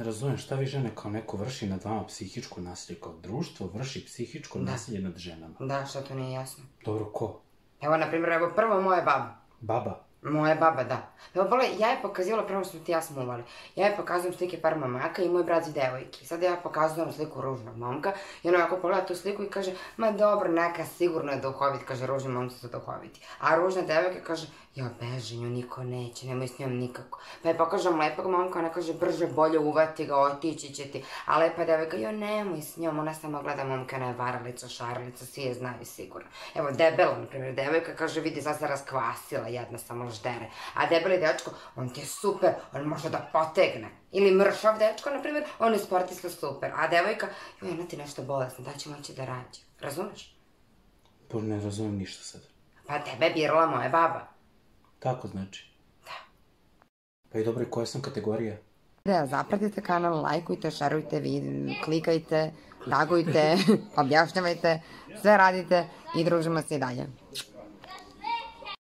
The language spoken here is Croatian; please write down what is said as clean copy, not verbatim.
Ne razumijem, šta vi žene kao neko vrši nad vama psihičko nasilje, kao društvo vrši psihičko nasilje nad ženama? Da, što to nije jasno? Dobro, ko? Evo, na primjer, evo prvo moja baba. Baba? Moja baba, da. Evo, ja je pokazivala, prvo smo ti ja smuvali, ja je pokazujem slike par mamaka i moj brat i devojki. Sada ja pokazujem sliku ružnog momka i ona ovako pogleda tu sliku i kaže, ma dobro, neka sigurno je duhovit, kaže, ružni momci su duhoviti. A ružna devojka kaže, ja beži, nju niko neće, nemoj s njom nikako. Pa je pokažem lepog momka, ona kaže, brže, bolje uvati ga, otići će ti. A lepa devojka, jo, nemoj s njom, ona samo gleda momka, ona je varalica, šaralica, svi je znaju sigurno. Evo, debela, na primjer, devojka kaže, vidi, sad se raskvasila, jedna samo ždere. A debeli dečko, on ti je super, on može da potegne. Ili mršav dečko, na primjer, on je sportista super. A devojka, jo, jedna ti nešto bolesna, da će moći da rađe. Razumeš? Bože, ne razumijem ništa sad. Pa tebe je birala moja baba. Tako znači? Da. Pa i dobro, koja sam kategorija? Da, zapratite kanal, lajkujte, šerujte, klikajte, tagujte, objašnjavajte, sve radite i družimo se i dalje.